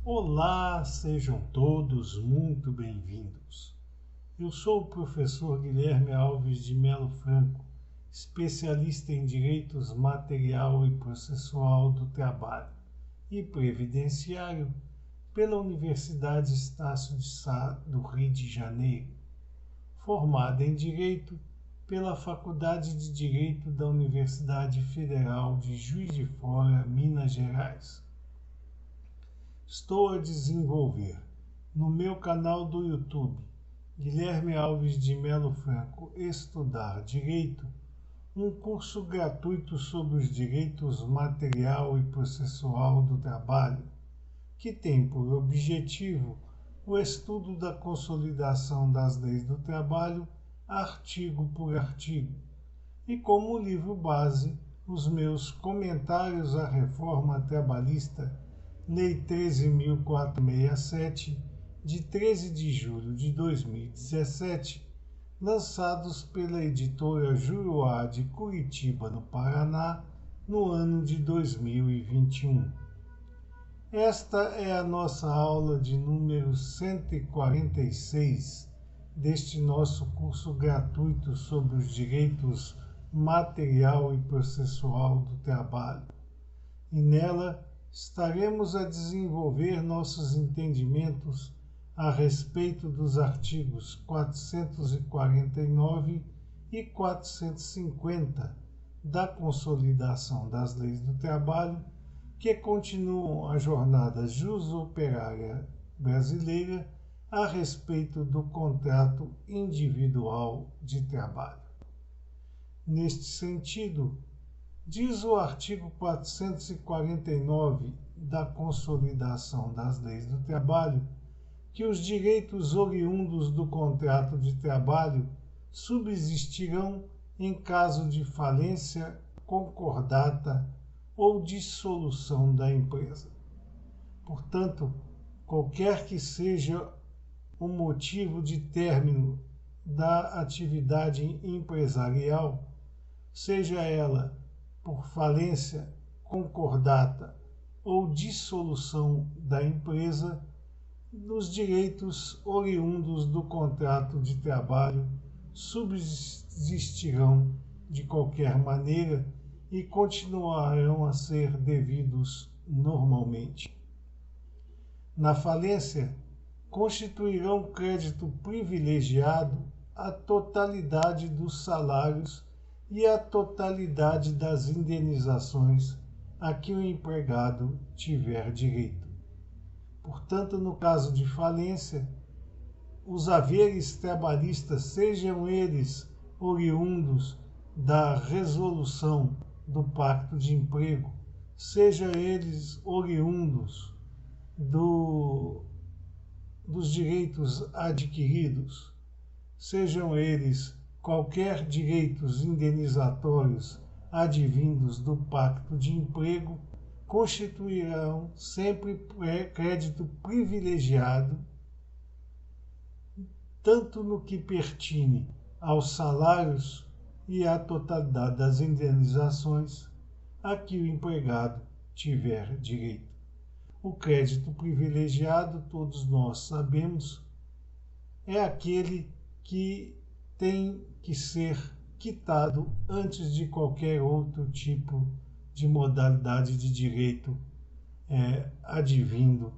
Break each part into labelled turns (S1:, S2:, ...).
S1: Olá, sejam todos muito bem-vindos. Eu sou o professor Guilherme Alves de Melo Franco, especialista em Direitos Material e Processual do Trabalho e Previdenciário pela Universidade Estácio de Sá do Rio de Janeiro, formado em Direito pela Faculdade de Direito da Universidade Federal de Juiz de Fora, Minas Gerais. Estou a desenvolver no meu canal do YouTube, Guilherme Alves de Melo Franco Estudar Direito, um curso gratuito sobre os direitos material e processual do trabalho, que tem por objetivo o estudo da consolidação das leis do trabalho, artigo por artigo, e como livro base, os meus comentários à reforma trabalhista, Lei 13.467, de 13 de julho de 2017, lançados pela editora Juruá de Curitiba, no Paraná, no ano de 2021. Esta é a nossa aula de número 146 deste nosso curso gratuito sobre os direitos material e processual do trabalho. E nela estaremos a desenvolver nossos entendimentos a respeito dos artigos 449 e 450 da Consolidação das Leis do Trabalho, que continuam a jornada jus-operária brasileira a respeito do contrato individual de trabalho. Neste sentido, diz o artigo 449 da Consolidação das Leis do Trabalho que os direitos oriundos do contrato de trabalho subsistirão em caso de falência, concordata ou dissolução da empresa. Portanto, qualquer que seja o motivo de término da atividade empresarial, seja ela por falência, concordata ou dissolução da empresa, os direitos oriundos do contrato de trabalho subsistirão de qualquer maneira e continuarão a ser devidos normalmente. Na falência, constituirão crédito privilegiado a totalidade dos salários e a totalidade das indenizações a que o empregado tiver direito. Portanto, no caso de falência, os haveres trabalhistas, sejam eles oriundos da resolução do pacto de emprego, sejam eles oriundos dos direitos adquiridos, sejam eles qualquer direitos indenizatórios advindos do pacto de emprego, constituirão sempre crédito privilegiado, tanto no que pertine aos salários e à totalidade das indenizações a que o empregado tiver direito. O crédito privilegiado, todos nós sabemos, é aquele que tem que ser quitado antes de qualquer outro tipo de modalidade de direito advindo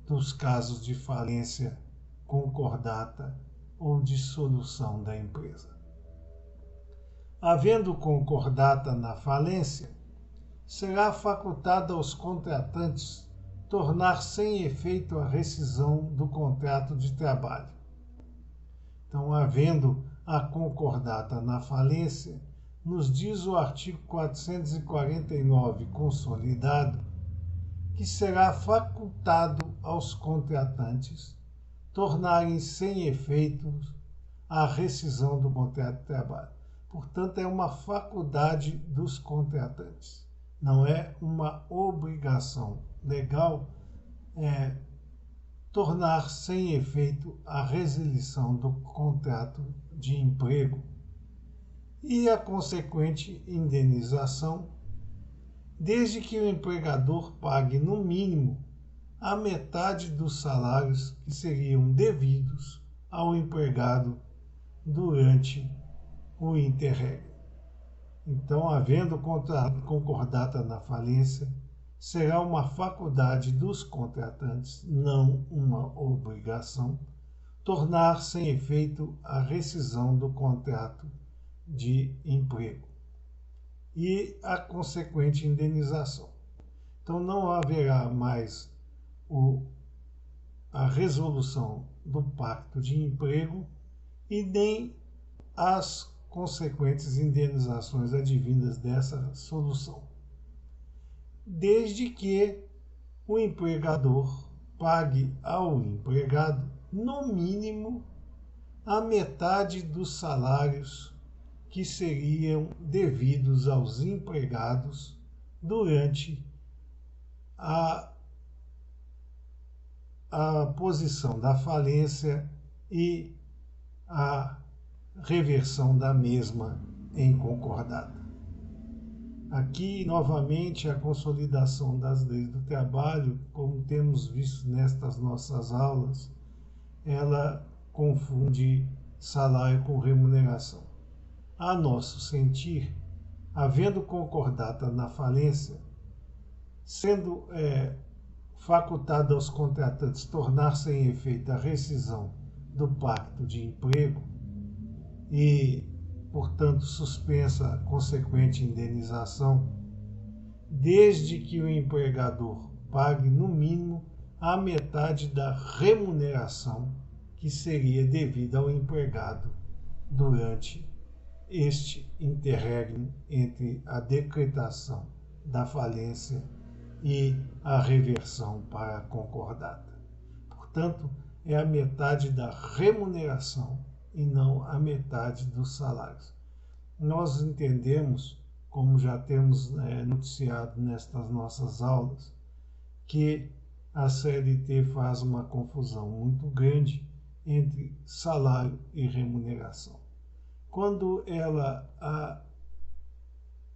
S1: dos casos de falência, concordata ou dissolução da empresa. Havendo concordata na falência, será facultado aos contratantes tornar sem efeito a rescisão do contrato de trabalho. Então, havendo a concordata na falência, nos diz o artigo 449 consolidado que será facultado aos contratantes tornarem sem efeito a rescisão do contrato de trabalho. Portanto, é uma faculdade dos contratantes, não é uma obrigação legal tornar sem efeito a resilição do contrato de emprego e a consequente indenização, desde que o empregador pague no mínimo a metade dos salários que seriam devidos ao empregado durante o interregno. Então, havendo concordata na falência, será uma faculdade dos contratantes, não uma obrigação, tornar sem efeito a rescisão do contrato de emprego e a consequente indenização. Então, não haverá mais a resolução do pacto de emprego e nem as consequentes indenizações advindas dessa solução, desde que o empregador pague ao empregado, no mínimo, a metade dos salários que seriam devidos aos empregados durante a posição da falência e a reversão da mesma em concordata. Aqui, novamente, a consolidação das leis do trabalho, como temos visto nestas nossas aulas, ela confunde salário com remuneração. A nosso sentir, havendo concordata na falência, sendo facultada aos contratantes tornar sem efeito a rescisão do pacto de emprego e, portanto, suspensa a consequente indenização, desde que o empregador pague, no mínimo, a metade da remuneração que seria devida ao empregado durante este interregno entre a decretação da falência e a reversão para a concordata. Portanto, é a metade da remuneração e não a metade dos salários. Nós entendemos, como já temos noticiado nestas nossas aulas, que a CLT faz uma confusão muito grande entre salário e remuneração. Quando ela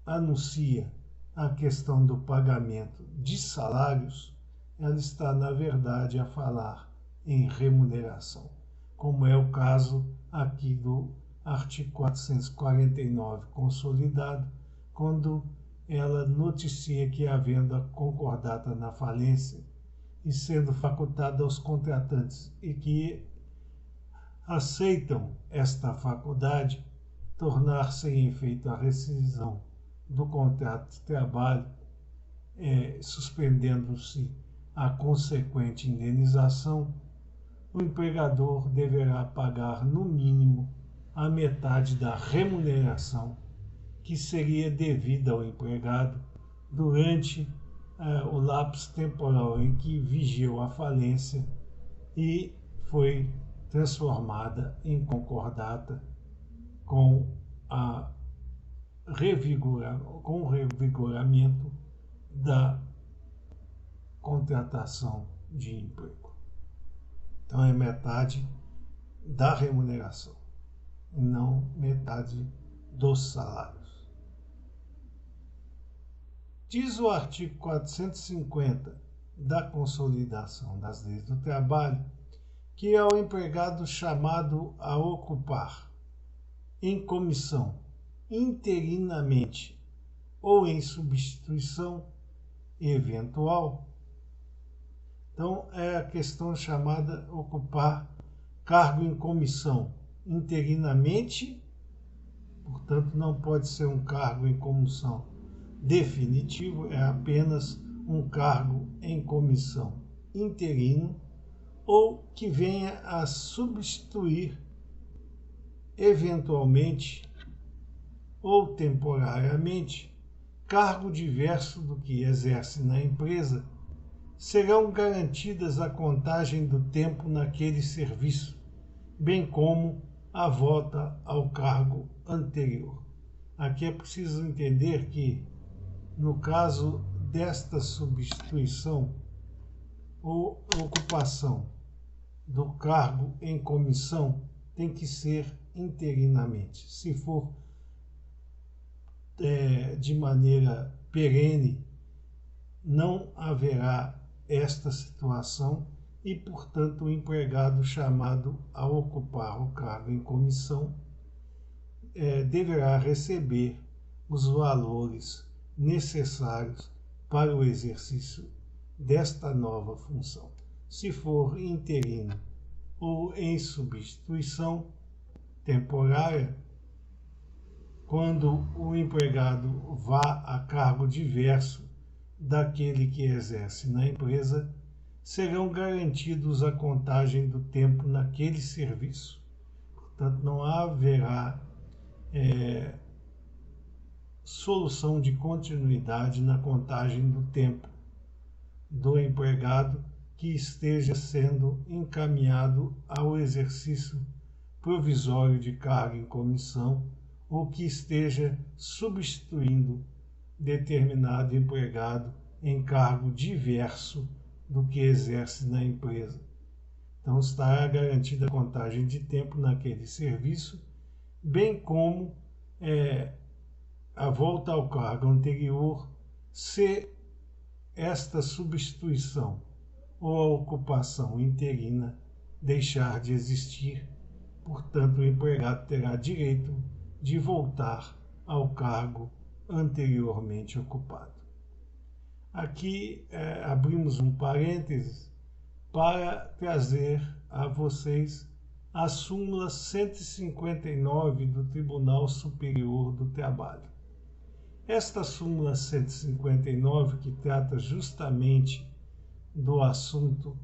S1: anuncia a questão do pagamento de salários, ela está, na verdade, a falar em remuneração, como é o caso aqui do artigo 449 consolidado, quando ela noticia que, havendo a concordata na falência e sendo facultada aos contratantes e que aceitam esta faculdade, tornar sem efeito a rescisão do contrato de trabalho, suspendendo-se a consequente indenização, o empregador deverá pagar, no mínimo, a metade da remuneração que seria devida ao empregado durante o lapso temporal em que vigiou a falência e foi transformada em concordata com o revigoramento da contratação de emprego. Então, é metade da remuneração, e não metade dos salários. Diz o artigo 450 da Consolidação das Leis do Trabalho que é o empregado chamado a ocupar em comissão, interinamente ou em substituição eventual. Então, é a questão chamada ocupar cargo em comissão interinamente, portanto, não pode ser um cargo em comissão definitivo, é apenas um cargo em comissão interino, ou que venha a substituir eventualmente ou temporariamente cargo diverso do que exerce na empresa, serão garantidas a contagem do tempo naquele serviço, bem como a volta ao cargo anterior. Aqui é preciso entender que, no caso desta substituição ou ocupação do cargo em comissão, tem que ser interinamente. Se for de maneira perene, não haverá esta situação e, portanto, o empregado chamado a ocupar o cargo em comissão deverá receber os valores necessários para o exercício desta nova função. Se for interino ou em substituição temporária, quando o empregado vá a cargo diverso daquele que exerce na empresa, serão garantidos a contagem do tempo naquele serviço. Portanto, não haverá solução de continuidade na contagem do tempo do empregado que esteja sendo encaminhado ao exercício provisório de cargo em comissão ou que esteja substituindo determinado empregado em cargo diverso do que exerce na empresa. Então, estará garantida a contagem de tempo naquele serviço, bem como a volta ao cargo anterior, se esta substituição ou a ocupação interina deixar de existir. Portanto, o empregado terá direito de voltar ao cargo anteriormente ocupado. Aqui abrimos um parênteses para trazer a vocês a súmula 159 do Tribunal Superior do Trabalho. Esta súmula 159, que trata justamente do assunto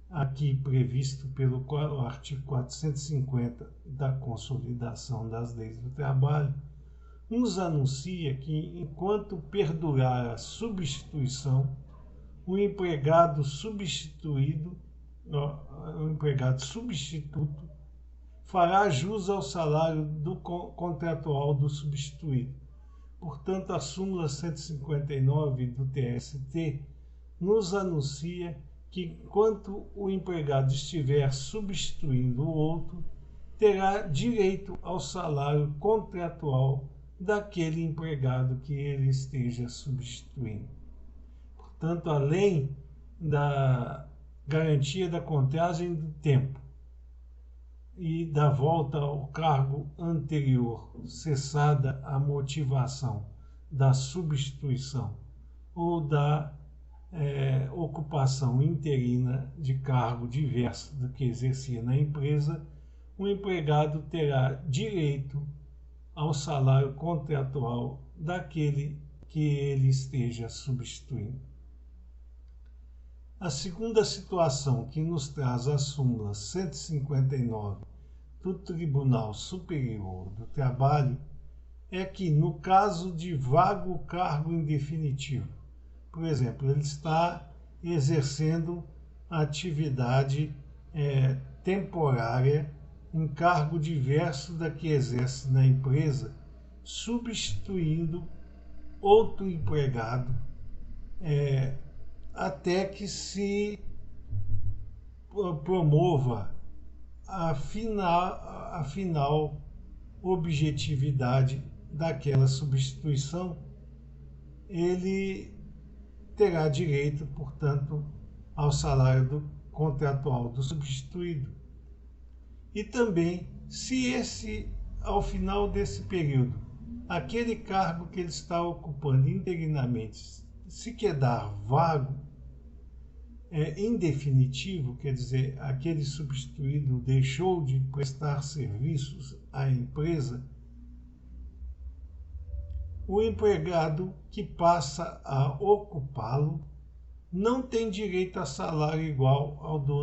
S1: aqui previsto pelo artigo 450 da Consolidação das Leis do Trabalho, nos anuncia que, enquanto perdurar a substituição, o empregado substituto fará jus ao salário contratual do substituído. Portanto, a súmula 159 do TST nos anuncia que, enquanto o empregado estiver substituindo o outro, terá direito ao salário contratual daquele empregado que ele esteja substituindo. Portanto, além da garantia da contagem do tempo e da volta ao cargo anterior, cessada a motivação da substituição ou da ocupação interina de cargo diverso do que exercia na empresa, o empregado terá direito ao salário contratual daquele que ele esteja substituindo. A segunda situação que nos traz a súmula 159 do Tribunal Superior do Trabalho é que, no caso de vago cargo indefinitivo, por exemplo, ele está exercendo atividade temporária em cargo diverso da que exerce na empresa, substituindo outro empregado até que se promova a final objetividade daquela substituição, ele terá direito, portanto, ao salário contratual do substituído. E também, se ao final desse período, aquele cargo que ele está ocupando interinamente se quedar vago, indefinitivo, quer dizer, aquele substituído deixou de prestar serviços à empresa, o empregado que passa a ocupá-lo não tem direito a salário igual ao do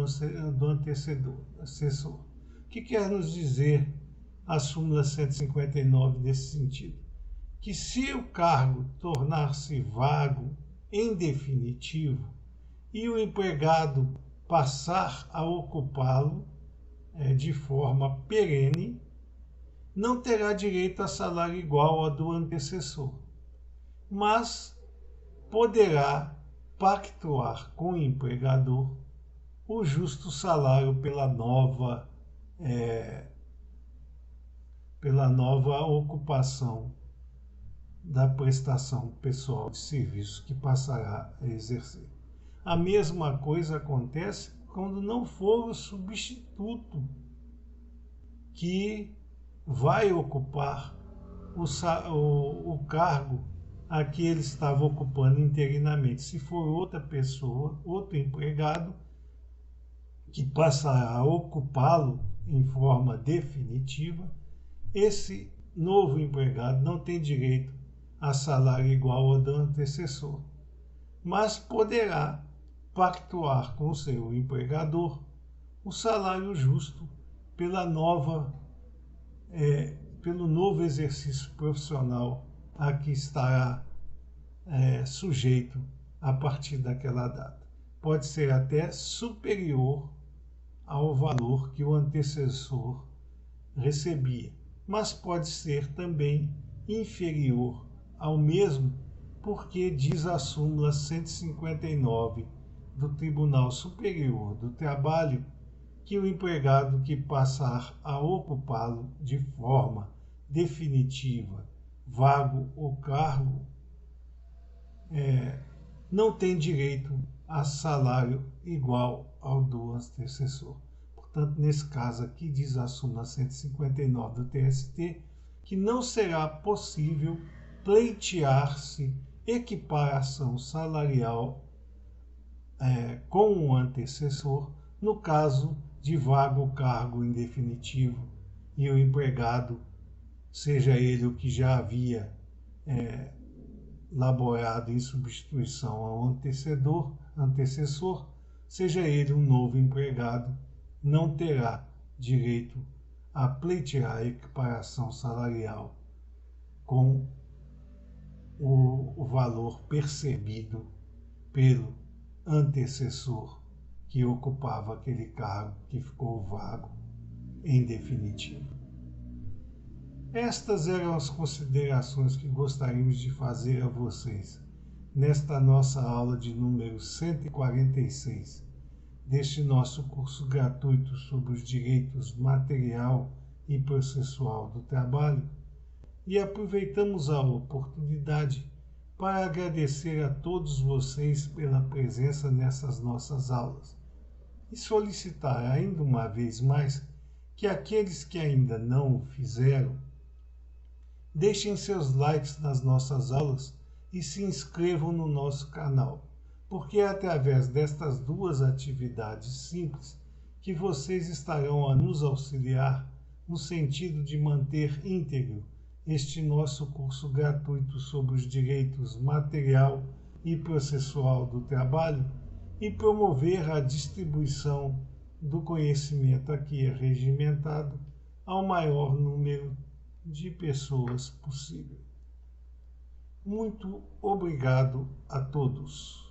S1: antecessor. O que quer nos dizer a súmula 159 nesse sentido? Que se o cargo tornar-se vago em definitivo e o empregado passar a ocupá-lo de forma perene, não terá direito a salário igual ao do antecessor, mas poderá pactuar com o empregador o justo salário pela nova ocupação da prestação pessoal de serviço que passará a exercer. A mesma coisa acontece quando não for o substituto que vai ocupar o cargo a que ele estava ocupando interinamente. Se for outra pessoa, outro empregado, que passará a ocupá-lo em forma definitiva, esse novo empregado não tem direito a salário igual ao do antecessor, mas poderá pactuar com o seu empregador o salário justo pelo novo exercício profissional a que estará sujeito a partir daquela data. Pode ser até superior ao valor que o antecessor recebia, mas pode ser também inferior ao mesmo, porque diz a súmula 159 do Tribunal Superior do Trabalho que o empregado que passar a ocupá-lo de forma definitiva, vago ou cargo, não tem direito a salário igual ao do antecessor. Portanto, nesse caso aqui, diz a súmula 159 do TST, que não será possível pleitear-se equiparação salarial com o antecessor no caso de vago cargo indefinitivo e o empregado, seja ele o que já havia laborado em substituição ao antecessor, seja ele um novo empregado, não terá direito a pleitear a equiparação salarial com o valor percebido pelo antecessor que ocupava aquele cargo que ficou vago em definitivo. Estas eram as considerações que gostaríamos de fazer a vocês nesta nossa aula de número 146 deste nosso curso gratuito sobre os direitos material e processual do trabalho, e aproveitamos a oportunidade para agradecer a todos vocês pela presença nessas nossas aulas e solicitar ainda uma vez mais que aqueles que ainda não o fizeram deixem seus likes nas nossas aulas e se inscrevam no nosso canal, porque é através destas duas atividades simples que vocês estarão a nos auxiliar no sentido de manter íntegro este nosso curso gratuito sobre os direitos material e processual do trabalho e promover a distribuição do conhecimento aqui regimentado ao maior número de pessoas possível. Muito obrigado a todos.